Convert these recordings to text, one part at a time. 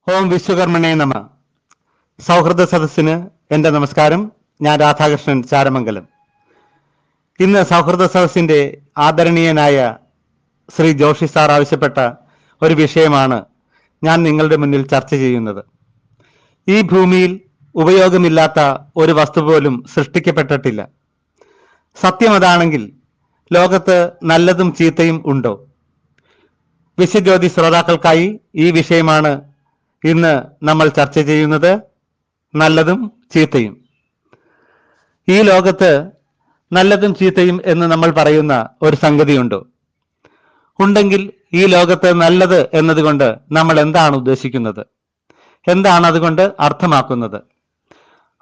ഓം വിശ്വകർമ്മണേ നമ. സൗഹൃദ സദസ്സിന് എൻ്റെ നമസ്കാരം. ഞാൻ രാധാകൃഷ്ണൻ ചാരമംഗലം. ഇന്ന് സൗഹൃദ സദസ്സിന്റെ ആദരണീയനായ ശ്രീ ജോഷി സാർ ആവശ്യപ്പെട്ട ഒരു വിഷയമാണ് ഞാൻ നിങ്ങളുടെ മുന്നിൽ ചർച്ച ചെയ്യുന്നത്. ഈ ഭൂമിയിൽ ഉപയോഗമില്ലാത്ത ഒരു വസ്തു പോലും സൃഷ്ടിക്കപ്പെട്ടിട്ടില്ല. സത്യം അതാണെങ്കിൽ ലോകത്ത് നല്ലതും ചീത്തയും ഉണ്ടോ? വിശ്വജ്യോതി ശ്രോതാക്കൾക്കായി ഈ വിഷയമാണ് ഇന്ന് നമ്മൾ ചർച്ച ചെയ്യുന്നത്. നല്ലതും ചീത്തയും. ഈ ലോകത്ത് നല്ലതും ചീത്തയും എന്ന് നമ്മൾ പറയുന്ന ഒരു സംഗതിയുണ്ടോ? ഉണ്ടെങ്കിൽ ഈ ലോകത്ത് നല്ലത് എന്നതുകൊണ്ട് നമ്മൾ എന്താണ് ഉദ്ദേശിക്കുന്നത്? എന്താണ് അതുകൊണ്ട് അർത്ഥമാക്കുന്നത്?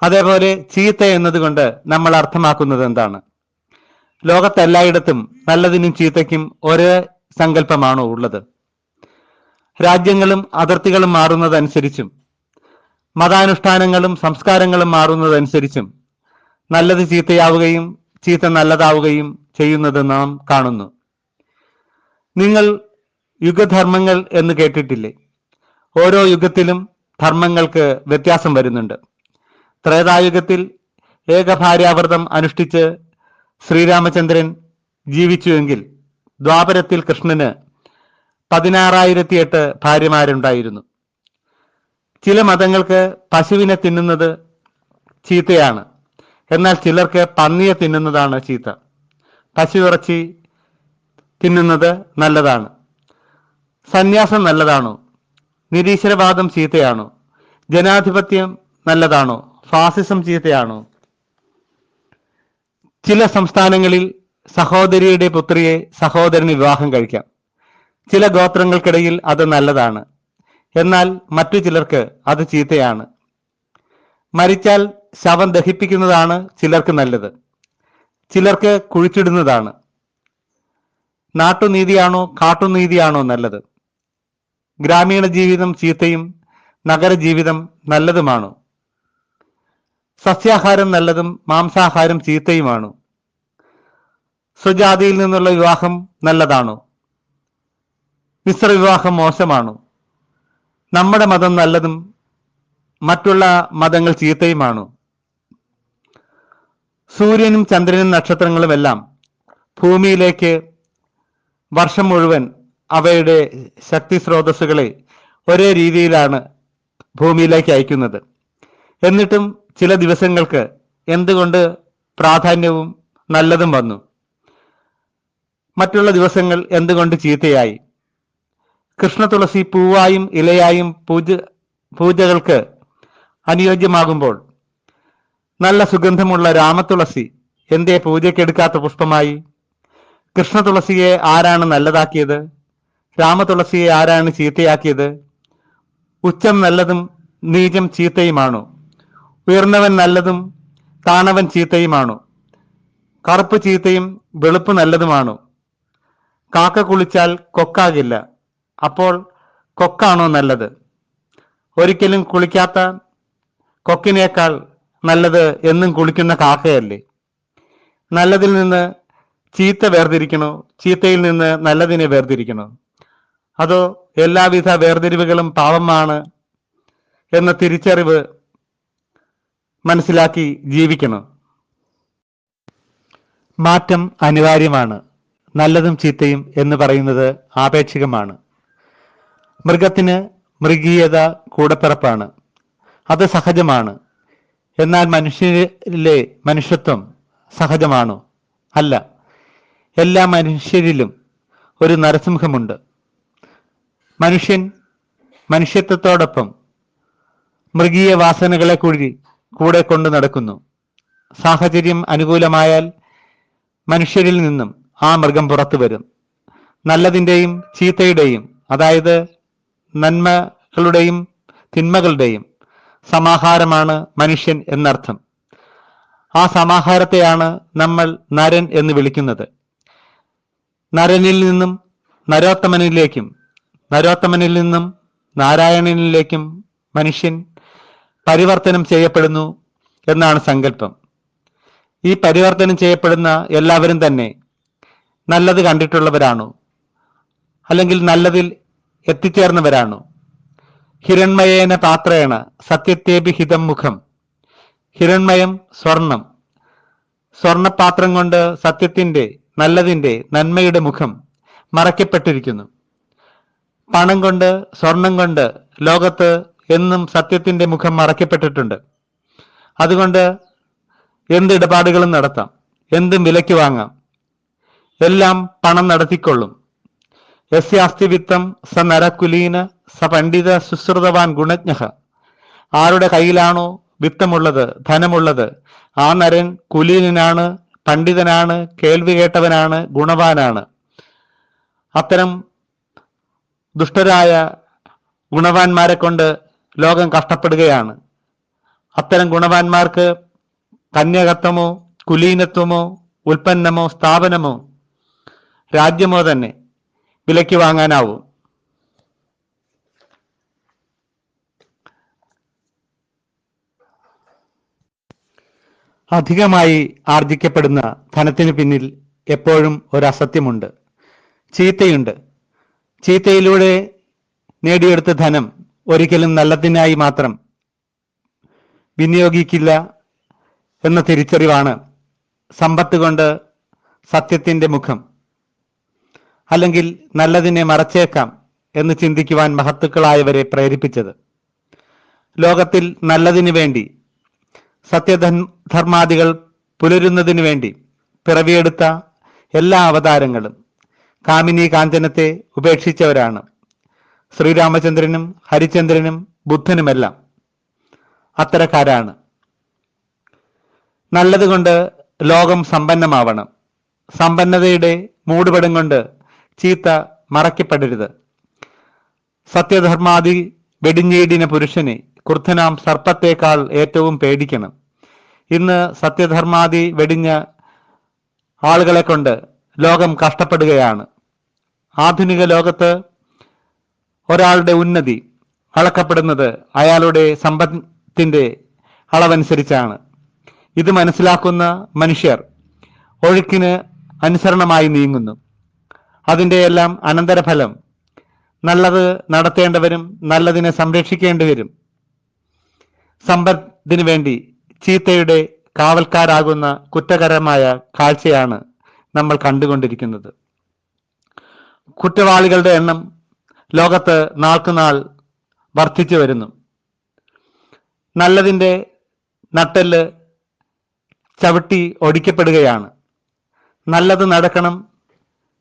അതേപോലെ ചീത്ത എന്നതുകൊണ്ട് നമ്മൾ അർത്ഥമാക്കുന്നത് എന്താണ്? ലോകത്തെല്ലായിടത്തും നല്ലതിനും ചീത്തയ്ക്കും ഒരേ സങ്കല്പമാണോ ഉള്ളത്? രാജ്യങ്ങളും അതിർത്തികളും മാറുന്നതനുസരിച്ചും മതാനുഷ്ഠാനങ്ങളും സംസ്കാരങ്ങളും മാറുന്നതനുസരിച്ചും നല്ലത് ചീത്തയാവുകയും ചീത്ത നല്ലതാവുകയും ചെയ്യുന്നത് നാം കാണുന്നു. നിങ്ങൾ യുഗധർമ്മങ്ങൾ എന്ന് കേട്ടിട്ടില്ലേ? ഓരോ യുഗത്തിലും ധർമ്മങ്ങൾക്ക് വ്യത്യാസം വരുന്നുണ്ട്. ത്രേതായുഗത്തിൽ ഏകഭാര്യാവ്രതം അനുഷ്ഠിച്ച് ശ്രീരാമചന്ദ്രൻ ജീവിച്ചുവെങ്കിൽ ദ്വാപരത്തിൽ കൃഷ്ണന് 16,008 ഭാര്യമാരുണ്ടായിരുന്നു. ചില മതങ്ങൾക്ക് പശുവിനെ തിന്നുന്നത് ചീത്തയാണ്, എന്നാൽ ചിലർക്ക് പന്നിയെ തിന്നുന്നതാണ് ചീത്ത. പശു ഇറച്ചി തിന്നുന്നത് നല്ലതാണ്. സന്യാസം നല്ലതാണോ? നിരീശ്വരവാദം ചീത്തയാണോ? ജനാധിപത്യം നല്ലതാണോ? ഫാസിസം ചീത്തയാണോ? ചില സംസ്ഥാനങ്ങളിൽ സഹോദരിയുടെ പുത്രിയെ സഹോദരന് വിവാഹം കഴിക്കാം. ചില ഗോത്രങ്ങൾക്കിടയിൽ അത് നല്ലതാണ്, എന്നാൽ മറ്റു ചിലർക്ക് അത് ചീത്തയാണ്. മരിച്ചാൽ ശവം ദഹിപ്പിക്കുന്നതാണ് ചിലർക്ക് നല്ലത്, ചിലർക്ക് കുഴിച്ചിടുന്നതാണ്. നാട്ടുനീതിയാണോ കാട്ടുനീതിയാണോ നല്ലത്? ഗ്രാമീണ ജീവിതം ചീത്തയും നഗരജീവിതം നല്ലതുമാണോ? സസ്യാഹാരം നല്ലതും മാംസാഹാരം ചീത്തയുമാണോ? സ്വജാതിയിൽ നിന്നുള്ള വിവാഹം നല്ലതാണോ? മിശ്രവിവാഹം മോശമാണോ? നമ്മുടെ മതം നല്ലതും മറ്റുള്ള മതങ്ങൾ ചീത്തയുമാണോ? സൂര്യനും ചന്ദ്രനും നക്ഷത്രങ്ങളും എല്ലാം ഭൂമിയിലേക്ക് വർഷം മുഴുവൻ അവയുടെ ശക്തി സ്രോതസ്സുകളെ ഒരേ രീതിയിലാണ് ഭൂമിയിലേക്ക് അയക്കുന്നത്. എന്നിട്ടും ചില ദിവസങ്ങൾക്ക് എന്തുകൊണ്ട് പ്രാധാന്യവും നല്ലതും വന്നു? മറ്റുള്ള ദിവസങ്ങൾ എന്തുകൊണ്ട് ചീത്തയായി? കൃഷ്ണ തുളസി പൂവായും ഇലയായും പൂജകൾക്ക് അനുയോജ്യമാകുമ്പോൾ നല്ല സുഗന്ധമുള്ള രാമതുളസി എന്തേ പൂജയ്ക്കെടുക്കാത്ത പുഷ്പമായി? കൃഷ്ണ തുളസിയെ ആരാണ് നല്ലതാക്കിയത്? രാമതുളസിയെ ആരാണ് ചീത്തയാക്കിയത്? ഉച്ചം നല്ലതും നീചം ചീത്തയുമാണോ? ഉയർന്നവൻ നല്ലതും താണവൻ ചീത്തയുമാണോ? കറുപ്പ് ചീത്തയും വെളുപ്പ് നല്ലതുമാണോ? കാക്ക കുളിച്ചാൽ കൊക്കാകില്ല, അപ്പോൾ കൊക്കാണോ നല്ലത്? ഒരിക്കലും കുളിക്കാത്ത കൊക്കിനേക്കാൾ നല്ലത് എന്നും കുളിക്കുന്ന കാക്കയല്ലേ? നല്ലതിൽ നിന്ന് ചീത്ത വേർതിരിക്കണോ? ചീത്തയിൽ നിന്ന് നല്ലതിനെ വേർതിരിക്കണോ? അതോ എല്ലാവിധ വേർതിരിവുകളും പാപമാണ് എന്ന തിരിച്ചറിവ് മനസ്സിലാക്കി ജീവിക്കണോ? മാറ്റം അനിവാര്യമാണ്. നല്ലതും ചീത്തയും എന്ന് പറയുന്നത് ആപേക്ഷികമാണ്. മൃഗത്തിന് മൃഗീയത കൂടപ്പിറപ്പാണ്, അത് സഹജമാണ്. എന്നാൽ മനുഷ്യരിലെ മനുഷ്യത്വം സഹജമാണോ? അല്ല. എല്ലാ മനുഷ്യരിലും ഒരു നരസിംഹമുണ്ട്. മനുഷ്യൻ മനുഷ്യത്വത്തോടൊപ്പം മൃഗീയ വാസനകളെ കൂടെ കൊണ്ടു നടക്കുന്നു. സാഹചര്യം അനുകൂലമായാൽ മനുഷ്യരിൽ നിന്നും ആ മൃഗം പുറത്തു വരും. നല്ലതിൻ്റെയും ചീത്തയുടെയും, അതായത് നന്മകളുടെയും തിന്മകളുടെയും സമാഹാരമാണ് മനുഷ്യൻ എന്നർത്ഥം. ആ സമാഹാരത്തെയാണ് നമ്മൾ നരൻ എന്ന് വിളിക്കുന്നത്. നരനിൽ നിന്നും നരോത്തമനിലേക്കും നരോത്തമനിൽ നിന്നും നാരായണനിലേക്കും മനുഷ്യൻ പരിവർത്തനം ചെയ്യപ്പെടുന്നു എന്നാണ് സങ്കല്പം. ഈ പരിവർത്തനം ചെയ്യപ്പെടുന്ന എല്ലാവരും തന്നെ നല്ലത് കണ്ടിട്ടുള്ളവരാണോ? അല്ലെങ്കിൽ നല്ലതിൽ എത്തിച്ചേർന്നവരാണോ? ഹിരൺമയേന പാത്രേണ സത്യത്തേപി ഹിതം മുഖം. ഹിരൺമയം സ്വർണം. സ്വർണപാത്രം കൊണ്ട് സത്യത്തിന്റെ, നല്ലതിന്റെ, നന്മയുടെ മുഖം മറയ്ക്കപ്പെട്ടിരിക്കുന്നു. പണം കൊണ്ട്, സ്വർണം കൊണ്ട് ലോകത്ത് എന്നും സത്യത്തിന്റെ മുഖം മറയ്ക്കപ്പെട്ടിട്ടുണ്ട്. അതുകൊണ്ട് എന്ത് ഇടപാടുകളും നടത്താം, എന്തും വിലയ്ക്ക് വാങ്ങാം, എല്ലാം പണം നടത്തിക്കൊള്ളും. യസ്യാസ്തി വിത്തം സ നരകുലീന സ പണ്ഡിത ശുശ്രുതവാൻ ഗുണജ്ഞ. ആരുടെ കയ്യിലാണോ വിത്തമുള്ളത്, ധനമുള്ളത്, ആ നരൻ കുലീനനാണ്, പണ്ഡിതനാണ്, കേൾവി കേട്ടവനാണ്, ഗുണവാനാണ്. അത്തരം ദുഷ്ടരായ ഗുണവാന്മാരെ കൊണ്ട് ലോകം കഷ്ടപ്പെടുകയാണ്. അത്തരം ഗുണവാന്മാർക്ക് കന്യകത്വമോ കുലീനത്വമോ ഉൽപ്പന്നമോ സ്ഥാപനമോ രാജ്യമോ തന്നെ വിലയ്ക്ക് വാങ്ങാനാവും. അധികമായി ആർജിക്കപ്പെടുന്ന ധനത്തിന് പിന്നിൽ എപ്പോഴും ഒരു അസത്യമുണ്ട്, ചീത്തയുണ്ട്. ചീത്തയിലൂടെ നേടിയെടുത്ത ധനം ഒരിക്കലും നല്ലതിനായി മാത്രം വിനിയോഗിക്കില്ല എന്ന തിരിച്ചറിവാണ് സമ്പത്ത് കൊണ്ട് സത്യത്തിന്റെ മുഖം, അല്ലെങ്കിൽ നല്ലതിനെ മറച്ചേക്കാം എന്ന് ചിന്തിക്കുവാൻ മഹത്തുക്കളായവരെ പ്രേരിപ്പിച്ചത്. ലോകത്തിൽ നല്ലതിനു വേണ്ടി, സത്യധർമാദികൾ പുലരുന്നതിനു വേണ്ടി പിറവിയെടുത്ത എല്ലാ അവതാരങ്ങളും കാമിനി കാഞ്ചനത്തെ ഉപേക്ഷിച്ചവരാണ്. ശ്രീരാമചന്ദ്രനും ഹരിചന്ദ്രനും ബുദ്ധനുമെല്ലാം അത്തരക്കാരാണ്. നല്ലതുകൊണ്ട് ലോകം സമ്പന്നമാവണം. സമ്പന്നതയുടെ മൂടുപടം കൊണ്ട് ചീത്ത മറയ്ക്കപ്പെടരുത്. സത്യധർമാദി വെടിഞ്ഞേടിന പുരുഷനെ ക്രുദ്ധനാം സർപ്പത്തേക്കാൾ ഏറ്റവും പേടിക്കണം. ഇന്ന് സത്യധർമാദി വെടിഞ്ഞ ആളുകളെ കൊണ്ട് ലോകം കഷ്ടപ്പെടുകയാണ്. ആധുനിക ലോകത്ത് ഒരാളുടെ ഉന്നതി അളക്കപ്പെടുന്നത് അയാളുടെ സമ്പത്തിന്റെ അളവനുസരിച്ചാണ്. ഇത് മനസ്സിലാക്കുന്ന മനുഷ്യർ ഒഴുക്കിന് അനുസരണമായി നീങ്ങുന്നു. അതിൻ്റെ എല്ലാം അനന്തരഫലം നല്ലത് നടത്തേണ്ടവരും നല്ലതിനെ സംരക്ഷിക്കേണ്ടവരും സമ്പത്തിന് വേണ്ടി ചീത്തയുടെ കാവൽക്കാരാകുന്ന കുറ്റകരമായ കാഴ്ചയാണ് നമ്മൾ കണ്ടുകൊണ്ടിരിക്കുന്നത്. കുറ്റവാളികളുടെ എണ്ണം ലോകത്ത് നാൾക്കുനാൾ വർദ്ധിച്ചു വരുന്നു. നല്ലതിൻ്റെ നട്ടെല്ല് ചവിട്ടി ഒടിക്കപ്പെടുകയാണ്. നല്ലത് നടക്കണം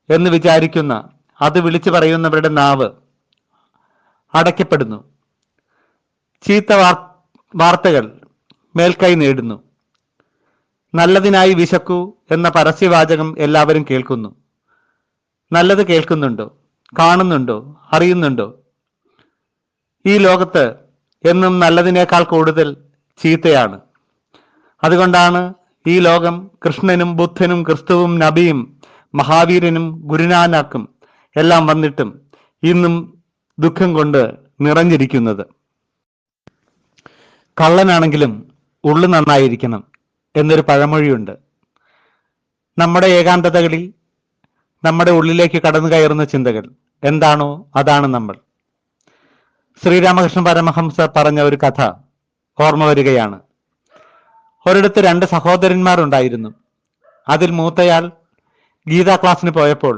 എന്ന് വിചാരിക്കുന്ന, അത് വിളിച്ചു പറയുന്നവരുടെ നാവ് അടയ്ക്കപ്പെടുന്നു. ചീത്ത വാർത്തകൾ മേൽക്കൈ നേടുന്നു. നല്ലതിനായി വിശക്കൂ എന്ന പരസ്യവാചകം എല്ലാവരും കേൾക്കുന്നു. നല്ലത് കേൾക്കുന്നുണ്ടോ, കാണുന്നുണ്ടോ, അറിയുന്നുണ്ടോ? ഈ ലോകത്ത് എന്നും നല്ലതിനേക്കാൾ കൂടുതൽ ചീത്തയാണ്. അതുകൊണ്ടാണ് ഈ ലോകം കൃഷ്ണനും ബുദ്ധനും ക്രിസ്തുവും നബിയും മഹാവീരനും ഗുരുനാനാക്കും എല്ലാം വന്നിട്ടും ഇന്നും ദുഃഖം കൊണ്ട് നിറഞ്ഞിരിക്കുന്നത്. കള്ളനാണെങ്കിലും ഉള്ളു നന്നായിരിക്കണം എന്നൊരു പഴമൊഴിയുണ്ട്. നമ്മുടെ ഏകാന്തതകളിൽ നമ്മുടെ ഉള്ളിലേക്ക് കടന്നു കയറുന്ന ചിന്തകൾ എന്താണോ അതാണ് നമ്മൾ. ശ്രീരാമകൃഷ്ണ പരമഹംസർ പറഞ്ഞ ഒരു കഥ ഓർമ്മ വരികയാണ്. ഒരിടത്ത് 2 സഹോദരന്മാർ ഉണ്ടായിരുന്നു. അതിൽ മൂത്തയാൾ ഗീതാ ക്ലാസ്സിന് പോയപ്പോൾ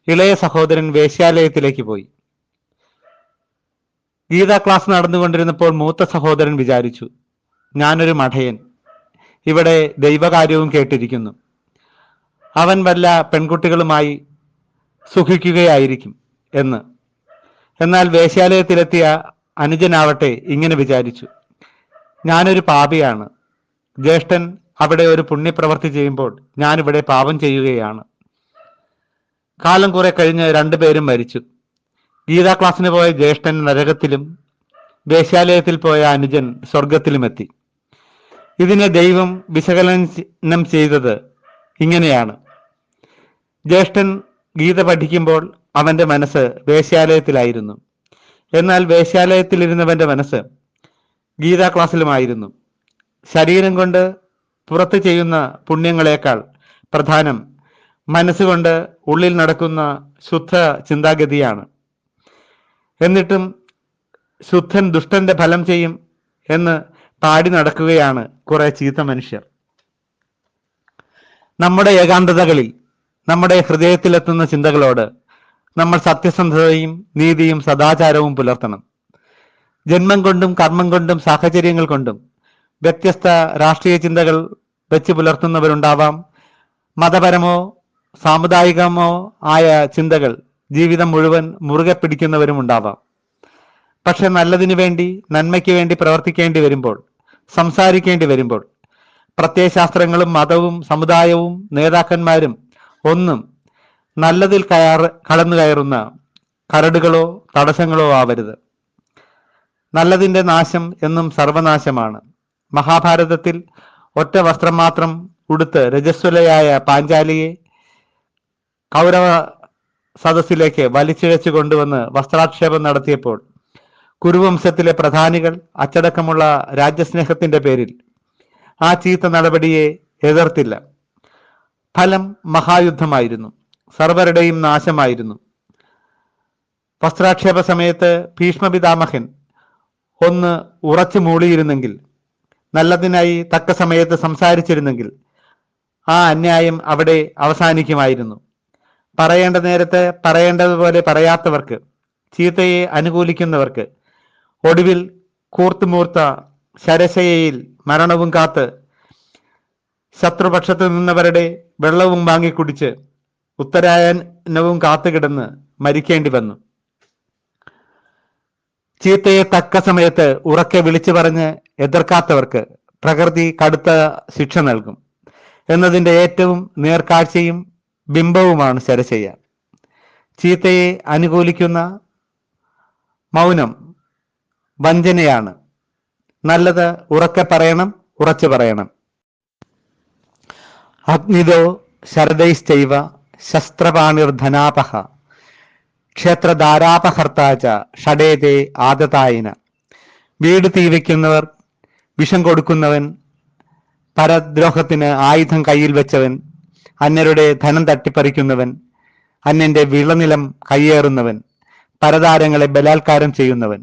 ഇളയ സഹോദരൻ വേശ്യാലയത്തിലേക്ക് പോയി. ഗീതാ ക്ലാസ് നടന്നുകൊണ്ടിരുന്നപ്പോൾ മൂത്ത സഹോദരൻ വിചാരിച്ചു, ഞാനൊരു മഠയൻ ഇവിടെ ദൈവകാര്യവും കേട്ടിരിക്കുന്നു. അവൻ വല്ല പെൺകുട്ടികളുമായി സുഖിക്കുകയായിരിക്കും എന്ന്. എന്നാൽ വേശ്യാലയത്തിലെത്തിയ അനുജനാവട്ടെ ഇങ്ങനെ വിചാരിച്ചു, ഞാനൊരു പാപിയാണ്. ജ്യേഷ്ഠൻ അവിടെ ഒരു പുണ്യപ്രവൃത്തി ചെയ്യുമ്പോൾ ഞാനിവിടെ പാപം ചെയ്യുകയാണ്. കാലം കുറെ കഴിഞ്ഞ് 2 പേരും മരിച്ചു. ഗീതാ ക്ലാസ്സിന് പോയ ജ്യേഷ്ഠൻ നരകത്തിലും വേശ്യാലയത്തിൽ പോയ അനുജൻ സ്വർഗത്തിലുമെത്തി. ഇതിനെ ദൈവം വിശകലനം ചെയ്തത് ഇങ്ങനെയാണ്. ജ്യേഷ്ഠൻ ഗീത പഠിക്കുമ്പോൾ അവന്റെ മനസ്സ് വേശ്യാലയത്തിലായിരുന്നു. എന്നാൽ വേശ്യാലയത്തിലിരുന്നവന്റെ മനസ്സ് ഗീതാ ക്ലാസ്സിലുമായിരുന്നു. ശരീരം കൊണ്ട് പുറത്ത് ചെയ്യുന്ന പുണ്യങ്ങളെക്കാൾ പ്രധാനം മനസ്സുകൊണ്ട് ഉള്ളിൽ നടക്കുന്ന ശുദ്ധ ചിന്താഗതിയാണ്. എന്നിട്ടും ശുദ്ധൻ ദുഷ്ടന്റെ ഫലം ചെയ്യും എന്ന് പാടി നടക്കുകയാണ് കുറെ ചീത്ത മനുഷ്യർ. നമ്മുടെ ഏകാന്തതകളിൽ, നമ്മുടെ ഹൃദയത്തിലെത്തുന്ന ചിന്തകളോട് നമ്മൾ സത്യസന്ധതയും നീതിയും സദാചാരവും പുലർത്തണം. ജന്മം കൊണ്ടും കർമ്മം കൊണ്ടും സാഹചര്യങ്ങൾ കൊണ്ടും വ്യത്യസ്ത രാഷ്ട്രീയ ചിന്തകൾ വെച്ച് പുലർത്തുന്നവരുണ്ടാവാം. മതപരമോ സാമുദായികമോ ആയ ചിന്തകൾ ജീവിതം മുഴുവൻ മുറുകെ പിടിക്കുന്നവരും ഉണ്ടാവാം. പക്ഷെ നല്ലതിനു വേണ്ടി, നന്മയ്ക്ക് വേണ്ടി പ്രവർത്തിക്കേണ്ടി വരുമ്പോൾ, സംസാരിക്കേണ്ടി വരുമ്പോൾ പ്രത്യയശാസ്ത്രങ്ങളും മതവും സമുദായവും നേതാക്കന്മാരും ഒന്നും നല്ലതിൽ കടന്നു കയറുന്ന കരടുകളോ തടസ്സങ്ങളോ ആവരുത്. നല്ലതിന്റെ നാശം എന്നും സർവനാശമാണ്. മഹാഭാരതത്തിൽ ഒറ്റ വസ്ത്രം മാത്രം ഉടുത്ത് രജസ്വലയായ പാഞ്ചാലിയെ കൗരവ സദസ്സിലേക്ക് വലിച്ചിഴച്ചു കൊണ്ടുവന്ന് വസ്ത്രാക്ഷേപം നടത്തിയപ്പോൾ കുരുവംശത്തിലെ പ്രധാനികൾ അച്ചടക്കമുള്ള രാജ്യസ്നേഹത്തിന്റെ പേരിൽ ആ ചീത്ത നടപടിയെ എതിർത്തില്ല. ഫലം മഹായുദ്ധമായിരുന്നു, സർവരുടെയും നാശമായിരുന്നു. വസ്ത്രാക്ഷേപ സമയത്ത് ഭീഷ്മപിതാമഹൻ ഒന്ന് ഉറച്ചു മൂളിയിരുന്നെങ്കിൽ, നല്ലതിനായി തക്ക സമയത്ത് സംസാരിച്ചിരുന്നെങ്കിൽ ആ അന്യായം അവിടെ അവസാനിക്കുമായിരുന്നു. പറയേണ്ട നേരത്ത് പറയേണ്ടതുപോലെ പറയാത്തവർക്ക്, ചീത്തയെ അനുകൂലിക്കുന്നവർക്ക് ഒടുവിൽ കൂർത്തുമൂർത്ത ശരശയിൽ മരണവും കാത്ത് ശത്രുപക്ഷത്ത് നിന്നവരുടെ വെള്ളവും വാങ്ങിക്കുടിച്ച് ഉത്തരായനവും കാത്തുകിടന്ന് മരിക്കേണ്ടി വന്നു. ചീത്തയെ തക്ക സമയത്ത് ഉറക്കെ വിളിച്ചു പറഞ്ഞ് എതിർക്കാത്തവർക്ക് പ്രകൃതി കടുത്ത ശിക്ഷ നൽകും എന്നതിൻ്റെ ഏറ്റവും നേർക്കാഴ്ചയും ബിംബവുമാണ് ശരശയ്യ. ചീത്തയെ അനുകൂലിക്കുന്ന മൗനം വഞ്ചനയാണ്. നല്ലത് ഉറക്കെ പറയണം, ഉറച്ചു പറയണം. അഗ്നിദോ ശരദൈശ്ചൈവ ശസ്ത്രപാണിർധനാപഹ ക്ഷേത്രധാരാപഹർത്താച്ച ഷഡേതേ ആദതായിന. വീട് തീവയ്ക്കുന്നവർ, വിഷം കൊടുക്കുന്നവൻ, പരദ്രോഹത്തിന് ആയുധം കയ്യിൽ വെച്ചവൻ, അന്യരുടെ ധനം തട്ടിപ്പറിക്കുന്നവൻ, അന്യന്റെ വിളനിലം കയ്യേറുന്നവൻ, പരതാരങ്ങളെ ബലാത്കാരം ചെയ്യുന്നവൻ,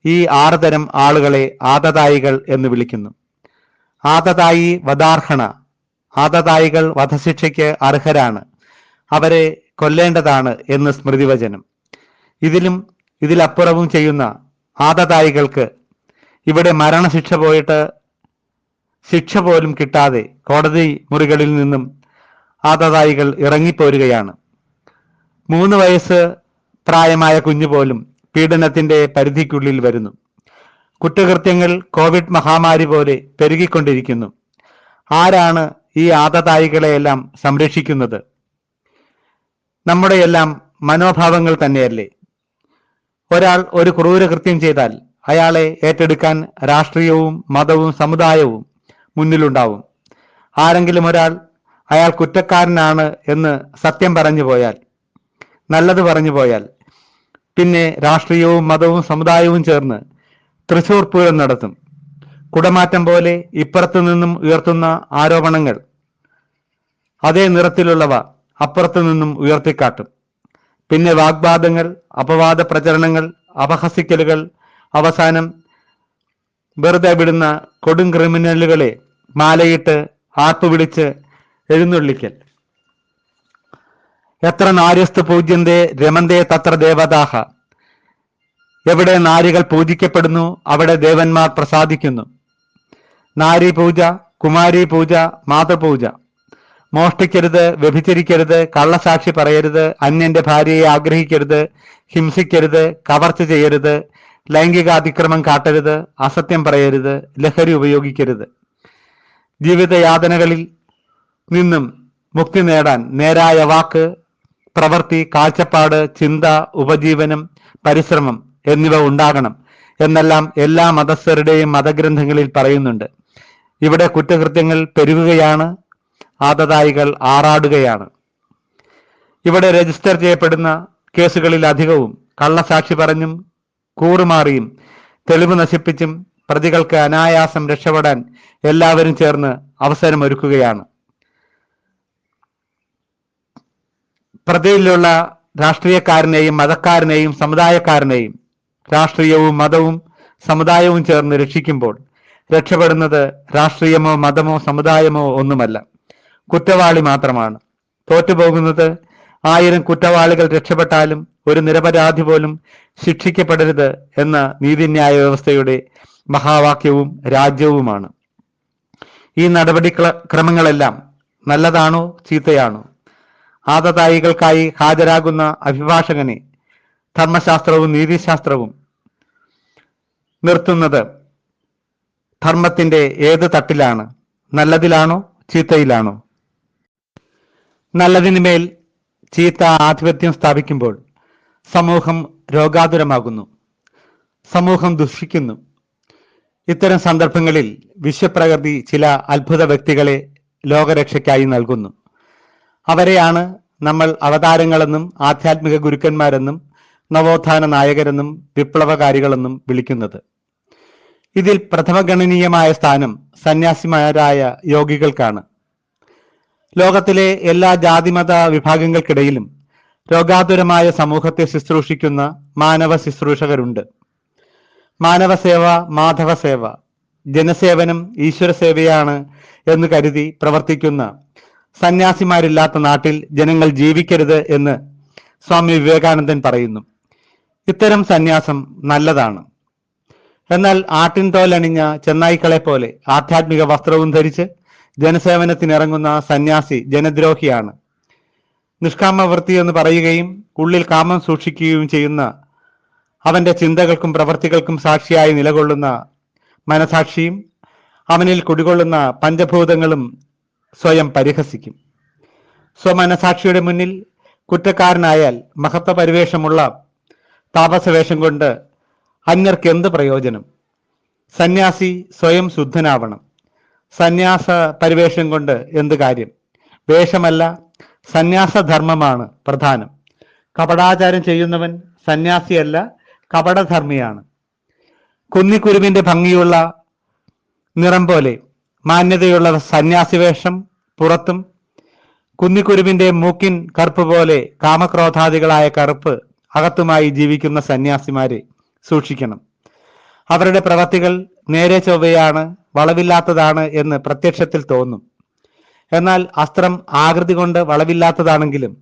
ഈ 6 തരം ആളുകളെ ആദതായികൾ എന്ന് വിളിക്കുന്നു. ആദതായി വധാർഹണ. ആദതായികൾ വധശിക്ഷയ്ക്ക് അർഹരാണ്, അവരെ കൊല്ലേണ്ടതാണ് എന്ന് സ്മൃതിവചനം. ഇതിലും ഇതിലപ്പുറവും ചെയ്യുന്ന ആദതായികൾക്ക് ഇവിടെ മരണശിക്ഷ പോയിട്ട് ശിക്ഷ പോലും കിട്ടാതെ കോടതി മുറികളിൽ നിന്നും ആദതായികൾ ഇറങ്ങിപ്പോരുകയാണ്. 3 വയസ്സ് പ്രായമായ കുഞ്ഞുപോലും പീഡനത്തിന്റെ പരിധിക്കുള്ളിൽ വരുന്നു. കുറ്റകൃത്യങ്ങൾ കോവിഡ് മഹാമാരി പോലെ പെരുകിക്കൊണ്ടിരിക്കുന്നു. ആരാണ് ഈ ആദതായികളെയെല്ലാം സംരക്ഷിക്കുന്നത്? നമ്മുടെയെല്ലാം മനോഭാവങ്ങൾ തന്നെയല്ലേ? ഒരാൾ ഒരു ക്രൂരകൃത്യം ചെയ്താൽ അയാളെ ഏറ്റെടുക്കാൻ രാഷ്ട്രീയവും മതവും സമുദായവും മുന്നിലുണ്ടാവും. ആരെങ്കിലും ഒരാൾ അയാൾ കുറ്റക്കാരനാണ് എന്ന് സത്യം പറഞ്ഞു പോയാൽ, നല്ലത് പറഞ്ഞു പോയാൽ, പിന്നെ രാഷ്ട്രീയവും മതവും സമുദായവും ചേർന്ന് തൃശൂർ പൂരം നടത്തും. കുടമാറ്റം പോലെ ഇപ്പുറത്തു നിന്നും ഉയർത്തുന്ന ആരോപണങ്ങൾ അതേ നിറത്തിലുള്ളവ അപ്പുറത്തു നിന്നും ഉയർത്തിക്കാട്ടും. പിന്നെ വാഗ്വാദങ്ങൾ, അപവാദ പ്രചരണങ്ങൾ, അപഹസിക്കലുകൾ, അവസാനം വെറുതെ വിടുന്ന കൊടും ക്രിമിനലുകളെ മാലയിട്ട് ആർപ്പ് വിളിച്ച് എഴുന്നള്ളിക്കൽ. എത്ര നാര്യസ്തു പൂജ്യന്തേ രമന്തേ തത്ര ദേവതാഹ. എവിടെ നാരികൾ പൂജിക്കപ്പെടുന്നു അവിടെ ദേവന്മാർ പ്രസാദിക്കുന്നു. നാരി പൂജ, കുമാരി പൂജ, മാതൃപൂജ. മോഷ്ടിക്കരുത്, വ്യഭിചരിക്കരുത്, കള്ളസാക്ഷി പറയരുത്, അന്യന്റെ ഭാര്യയെ ആഗ്രഹിക്കരുത്, ഹിംസിക്കരുത്, കവർച്ച ചെയ്യരുത്, ലൈംഗികാതിക്രമം കാട്ടരുത്, അസത്യം പറയരുത്, ലഹരി ഉപയോഗിക്കരുത്. ജീവിതയാതനകളിൽ നിന്നും മുക്തി നേടാൻ നേരായ വാക്ക്, പ്രവൃത്തി, കാഴ്ചപ്പാട്, ചിന്ത, ഉപജീവനം, പരിശ്രമം എന്നിവ ഉണ്ടാകണം എന്നെല്ലാം എല്ലാ മതസ്ഥരുടെയും മതഗ്രന്ഥങ്ങളിൽ പറയുന്നുണ്ട്. ഇവിടെ കുറ്റകൃത്യങ്ങൾ പെരുകുകയാണ്, ആദതായികൾ ആറാടുകയാണ്. ഇവിടെ രജിസ്റ്റർ ചെയ്യപ്പെടുന്ന കേസുകളിൽ അധികവും കള്ളസാക്ഷി പറഞ്ഞും കൂറുമാറിയും തെളിവ് നശിപ്പിച്ചും പ്രതികൾക്ക് അനായാസം രക്ഷപ്പെടാൻ എല്ലാവരും ചേർന്ന് അവസരമൊരുക്കുകയാണ്. പ്രതിയിലുള്ള രാഷ്ട്രീയക്കാരനെയും മതക്കാരനെയും സമുദായക്കാരനെയും രാഷ്ട്രീയവും മതവും സമുദായവും ചേർന്ന് രക്ഷിക്കുമ്പോൾ രക്ഷപ്പെടുന്നത് രാഷ്ട്രീയമോ മതമോ സമുദായമോ ഒന്നുമല്ല, കുറ്റവാളി മാത്രമാണ്. തോറ്റുപോകുന്നത് 1000 കുറ്റവാളികൾ രക്ഷപ്പെട്ടാലും ഒരു നിരപരാധി പോലും ശിക്ഷിക്കപ്പെടരുത് എന്ന നീതിന്യായ വ്യവസ്ഥയുടെ മഹാവാക്യവും രാജ്യവുമാണ്. ഈ നടപടിക്രമങ്ങളെല്ലാം നല്ലതാണോ ചീത്തയാണോ? ആദതായികൾക്കായി ഹാജരാകുന്ന അഭിഭാഷകനെ ധർമ്മശാസ്ത്രവും നീതിശാസ്ത്രവും നിർത്തുന്നത് ധർമ്മത്തിന്റെ ഏത് തട്ടിലാണ്? നല്ലതിലാണോ ചീത്തയിലാണോ? നല്ലതിന് മേൽ ചീത്ത ആധിപത്യം സ്ഥാപിക്കുമ്പോൾ സമൂഹം രോഗാതുരമാകുന്നു, സമൂഹം ദുഷിക്കുന്നു. ഇത്തരം സന്ദർഭങ്ങളിൽ വിശ്വപ്രകൃതി ചില അത്ഭുത വ്യക്തികളെ ലോകരക്ഷയ്ക്കായി നൽകുന്നു. അവരെയാണ് നമ്മൾ അവതാരങ്ങളെന്നും ആധ്യാത്മിക ഗുരുക്കന്മാരെന്നും നവോത്ഥാന നായകരെന്നും വിപ്ലവകാരികളെന്നും വിളിക്കുന്നത്. ഇതിൽ പ്രഥമഗണനീയമായ സ്ഥാനം സന്യാസിമാരായ യോഗികൾക്കാണ്. ലോകത്തിലെ എല്ലാ ജാതിമത വിഭാഗങ്ങൾക്കിടയിലും രോഗാതുരമായ സമൂഹത്തെ ശുശ്രൂഷിക്കുന്ന മാനവ ശുശ്രൂഷകരുണ്ട്. മാനവസേവ, മാധവസേവ, ജനസേവനം ഈശ്വര സേവയാണ് എന്ന് കരുതി പ്രവർത്തിക്കുന്ന സന്യാസിമാരില്ലാത്ത നാട്ടിൽ ജനങ്ങൾ ജീവിക്കരുത് എന്ന് സ്വാമി വിവേകാനന്ദൻ പറയുന്നു. ഇത്തരം സന്യാസം നല്ലതാണ്. എന്നാൽ ആട്ടിൻതോലണിഞ്ഞ ചെന്നായ്ക്കളെ പോലെ ആധ്യാത്മിക വസ്ത്രവും ധരിച്ച് ജനസേവനത്തിനിറങ്ങുന്ന സന്യാസി ജനദ്രോഹിയാണ്. നിഷ്കാമവൃത്തി എന്ന് പറയുകയും ഉള്ളിൽ കാമം സൂക്ഷിക്കുകയും ചെയ്യുന്ന അവന്റെ ചിന്തകൾക്കും പ്രവൃത്തികൾക്കും സാക്ഷിയായി നിലകൊള്ളുന്ന മനസാക്ഷിയും അവനിൽ കുടികൊള്ളുന്ന പഞ്ചഭൂതങ്ങളും സ്വയം പരിഹസിക്കും. സ്വമനസാക്ഷിയുടെ മുന്നിൽ കുറ്റക്കാരനായാൽ മഹത്വ പരിവേഷമുള്ള താപസവേഷം കൊണ്ട് അന്യർക്ക് എന്ത് പ്രയോജനം? സന്യാസി സ്വയം ശുദ്ധനാവണം. സന്യാസ പരിവേഷം കൊണ്ട് എന്ത് കാര്യം? വേഷമല്ല, സന്യാസധർമ്മമാണ് പ്രധാനം. കപടാചാരം ചെയ്യുന്നവൻ സന്യാസിയല്ല, കപടധർമ്മിയാണ്. കുന്നിക്കുരുവിന്റെ ഭംഗിയുള്ള നിറം പോലെ മാന്യതയുള്ള സന്യാസി വേഷം പുറത്തും, കുന്നിക്കുരുവിന്റെ മൂക്കിൻ കറുപ്പ് പോലെ കാമക്രോധാദികളായ കറുപ്പ് അകത്തുമായി ജീവിക്കുന്ന സന്യാസിമാരെ സൂക്ഷിക്കണം. അവരുടെ പ്രവൃത്തികൾ നേരെ ചൊവ്വയാണ്, വളവില്ലാത്തതാണ് എന്ന് പ്രത്യക്ഷത്തിൽ തോന്നും. എന്നാൽ അസ്ത്രം ആകൃതി കൊണ്ട് വളവില്ലാത്തതാണെങ്കിലും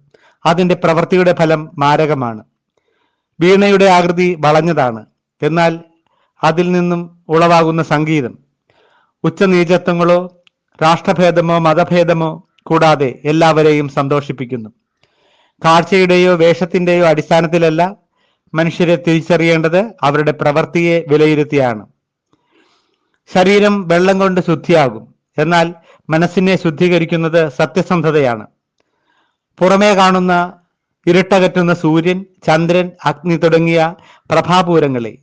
അതിന്റെ പ്രവൃത്തിയുടെ ഫലം മാരകമാണ്. വീണയുടെ ആകൃതി വളഞ്ഞതാണ്, എന്നാൽ അതിൽ നിന്നും ഉളവാകുന്ന സംഗീതം ഉച്ചനീചത്വങ്ങളോ രാഷ്ട്രഭേദമോ മതഭേദമോ കൂടാതെ എല്ലാവരെയും സന്തോഷിപ്പിക്കുന്നു. കാഴ്ചയുടെയോ വേഷത്തിന്റെയോ അടിസ്ഥാനത്തിലല്ല മനുഷ്യരെ തിരിച്ചറിയേണ്ടത്, അവരുടെ പ്രവൃത്തിയെ വിലയിരുത്തിയാണ്. ശരീരം വെള്ളം കൊണ്ട് ശുദ്ധിയാകും, എന്നാൽ മനസ്സിനെ ശുദ്ധീകരിക്കുന്നത് സത്യസന്ധതയാണ്. പുറമേ കാണുന്ന ഇരുട്ടകറ്റുന്ന സൂര്യൻ, ചന്ദ്രൻ, അഗ്നി തുടങ്ങിയ പ്രഭാപൂരങ്ങളെ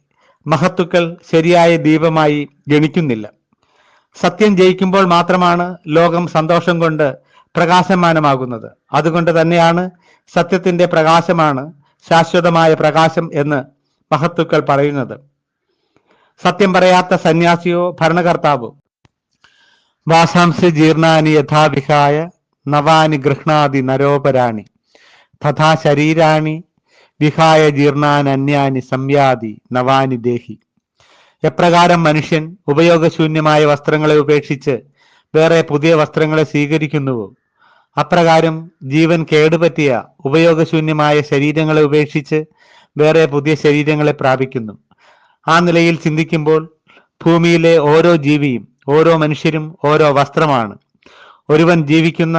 മഹത്തുക്കൾ ശരിയായ ദീപമായി ഗണിക്കുന്നില്ല. സത്യം ജയിക്കുമ്പോൾ മാത്രമാണ് ലോകം സന്തോഷം കൊണ്ട് പ്രകാശമാനമാകുന്നത്. അതുകൊണ്ട് തന്നെയാണ് സത്യത്തിന്റെ പ്രകാശമാണ് ശാശ്വതമായ പ്രകാശം എന്ന് മഹത്തുക്കൾ പറയുന്നത്. സത്യം പറയാത്ത സന്യാസിയോ ഭരണകർത്താവോ വാസാംസി ജീർണാനി യഥാവിഹായ നവാനി ഗൃഹ്ണാതി നരോപരാണി തഥാ ശരീരാണി വിഹായ ജീർണാനന്യാനി സംയാതി നവാനി ദേഹി. എപ്രകാരം മനുഷ്യൻ ഉപയോഗശൂന്യമായ വസ്ത്രങ്ങളെ ഉപേക്ഷിച്ച് വേറെ പുതിയ വസ്ത്രങ്ങളെ സ്വീകരിക്കുന്നുവോ, അപ്രകാരം ജീവൻ കേടുപറ്റിയ ഉപയോഗശൂന്യമായ ശരീരങ്ങളെ ഉപേക്ഷിച്ച് വേറെ പുതിയ ശരീരങ്ങളെ പ്രാപിക്കുന്നു. ആ നിലയിൽ ചിന്തിക്കുമ്പോൾ ഭൂമിയിലെ ഓരോ ജീവിയും ഓരോ മനുഷ്യരും ഓരോ വസ്ത്രമാണ്. ഒരുവൻ ജീവിക്കുന്ന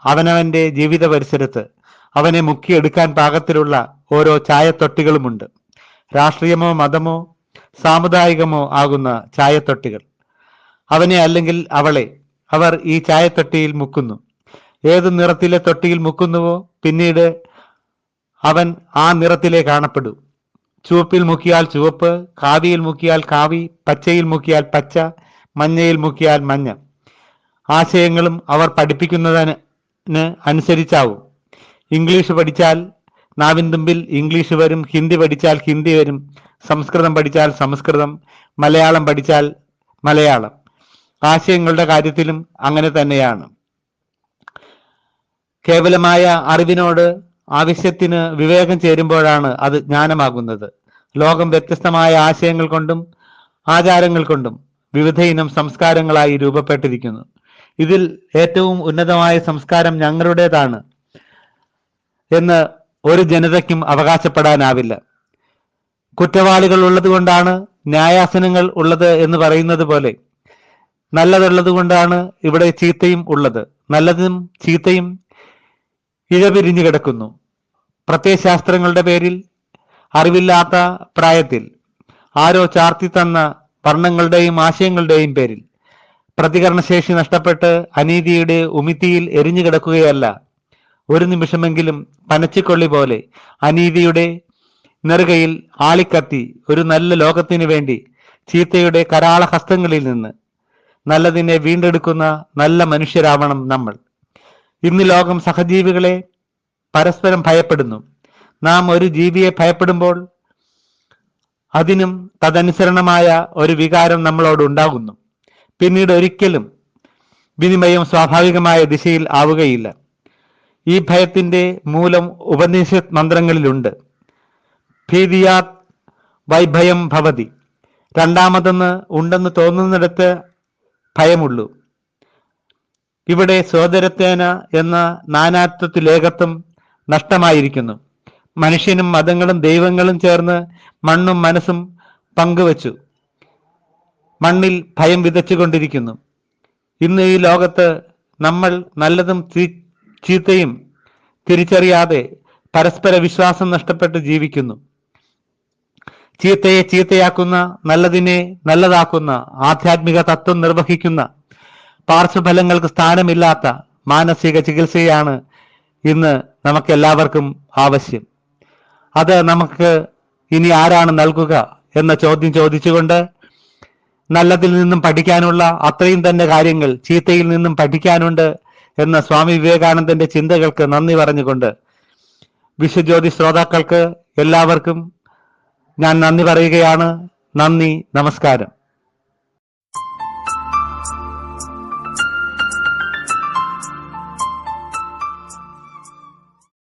അവനവന്റെ ജീവിത പരിസരത്ത് അവനെ മുക്കിയെടുക്കാൻ പാകത്തിലുള്ള ഓരോ ചായത്തൊട്ടികളുമുണ്ട്. രാഷ്ട്രീയമോ മതമോ സാമുദായികമോ ആകുന്ന ചായത്തൊട്ടികൾ. അവനെ അല്ലെങ്കിൽ അവളെ അവർ ഈ ചായത്തൊട്ടിയിൽ മുക്കുന്നു. ഏത് നിറത്തിലെ തൊട്ടിയിൽ മുക്കുന്നുവോ പിന്നീട് അവൻ ആ നിറത്തിലേ കാണപ്പെടൂ. ചുവപ്പിൽ മുക്കിയാൽ ചുവപ്പ്, കാവിയിൽ മുക്കിയാൽ കാവി, പച്ചയിൽ മുക്കിയാൽ പച്ച, മഞ്ഞയിൽ മുക്കിയാൽ മഞ്ഞ. ആശയങ്ങളും അവർ പഠിപ്പിക്കുന്നതിന് അനുസരിച്ചാവും. ഇംഗ്ലീഷ് പഠിച്ചാൽ നാവിൻ തുമ്പിൽ ഇംഗ്ലീഷ് വരും, ഹിന്ദി പഠിച്ചാൽ ഹിന്ദി വരും, സംസ്കൃതം പഠിച്ചാൽ സംസ്കൃതം, മലയാളം പഠിച്ചാൽ മലയാളം. ആശയങ്ങളുടെ കാര്യത്തിലും അങ്ങനെ തന്നെയാണ്. കേവലമായ അറിവിനോട് ആവശ്യത്തിന് വിവേകം ചേരുമ്പോഴാണ് അത് ജ്ഞാനമാകുന്നത്. ലോകം വ്യത്യസ്തമായ ആശയങ്ങൾ കൊണ്ടും ആചാരങ്ങൾ കൊണ്ടും വിവിധ ഇനം സംസ്കാരങ്ങളായി രൂപപ്പെട്ടിരിക്കുന്നു. ഇതിൽ ഏറ്റവും ഉന്നതമായ സംസ്കാരം ഞങ്ങളുടേതാണ് എന്ന് ഒരു ജനതയ്ക്കും അവകാശപ്പെടാനാവില്ല. കുറ്റവാളികൾ ഉള്ളത് കൊണ്ടാണ് ന്യായാസനങ്ങൾ ഉള്ളത് എന്ന് പറയുന്നത് പോലെ നല്ലതുള്ളത് കൊണ്ടാണ് ഇവിടെ ചീത്തയും ഉള്ളത്. നല്ലതും ചീത്തയും ഇഴപിരിഞ്ഞു കിടക്കുന്നു. പ്രത്യയശാസ്ത്രങ്ങളുടെ പേരിൽ അറിവില്ലാത്ത പ്രായത്തിൽ ആരോ ചാർത്തി തന്ന വർണ്ണങ്ങളുടെയും ആശയങ്ങളുടെയും പേരിൽ പ്രതികരണശേഷി നഷ്ടപ്പെട്ട് അനീതിയുടെ ഉമിത്തിയിൽ എരിഞ്ഞു കിടക്കുകയല്ല, ഒരു നിമിഷമെങ്കിലും പനച്ചിക്കൊള്ളി പോലെ അനീതിയുടെ നെറുകയിൽ ആളിക്കത്തി ഒരു നല്ല ലോകത്തിനു വേണ്ടി ചീത്തയുടെ കരാള ഹസ്തങ്ങളിൽ നിന്ന് നല്ലതിനെ വീണ്ടെടുക്കുന്ന നല്ല മനുഷ്യരാവണം നമ്മൾ. ഇന്ന് ലോകം സഹജീവികളെ പരസ്പരം ഭയപ്പെടുന്നു. നാം ഒരു ജീവിയെ ഭയപ്പെടുമ്പോൾ അതിനും തദനുസരണമായ ഒരു വികാരം നമ്മളോട് ഉണ്ടാകുന്നു. പിന്നീട് ഒരിക്കലും വിനിമയം സ്വാഭാവികമായ ദിശയിൽ ആവുകയില്ല. ഈ ഭയത്തിന്റെ മൂലം ഉപനിഷത്ത് മന്ത്രങ്ങളിലുണ്ട്. ഭീതിയാത് വൈഭയം ഭവതി. രണ്ടാമതെന്ന് ഉണ്ടെന്ന് തോന്നുന്നിടത്ത് ഭയമുള്ളൂ. ഇവിടെ സോദരത്തേന എന്ന നാനാത്വത്തിലേകത്വം നഷ്ടമായിരിക്കുന്നു. മനുഷ്യനും മതങ്ങളും ദൈവങ്ങളും ചേർന്ന് മണ്ണും മനസ്സും പങ്കുവച്ചു മണ്ണിൽ ഭയം വിതച്ചുകൊണ്ടിരിക്കുന്നു. ഇന്ന് ഈ ലോകത്ത് നമ്മൾ നല്ലതും ചീത്തയും തിരിച്ചറിയാതെ പരസ്പര വിശ്വാസം നഷ്ടപ്പെട്ട് ജീവിക്കുന്നു. ചീത്തയെ ചീത്തയാക്കുന്ന, നല്ലതിനെ നല്ലതാക്കുന്ന, ആധ്യാത്മിക തത്വം നിർവഹിക്കുന്ന, പാർശ്വഫലങ്ങൾക്ക് സ്ഥാനമില്ലാത്ത മാനസിക ചികിത്സയാണ് ഇന്ന് നമുക്കെല്ലാവർക്കും ആവശ്യം. അത് നമുക്ക് ഇനി ആരാണ് നൽകുക എന്ന ചോദ്യം ചോദിച്ചുകൊണ്ട് നല്ലതിൽ നിന്നും പഠിക്കാനുള്ള അത്രയും തന്നെ കാര്യങ്ങൾ ചീത്തയിൽ നിന്നും പഠിക്കാനുണ്ട് എന്ന സ്വാമി വിവേകാനന്ദന്റെ ചിന്തകൾക്ക് നന്ദി പറഞ്ഞുകൊണ്ട് വിശ്വജ്യോതി ശ്രോതാക്കൾക്ക് എല്ലാവർക്കും ഞാൻ നന്ദി പറയുകയാണ്. നന്ദി, നമസ്കാരം.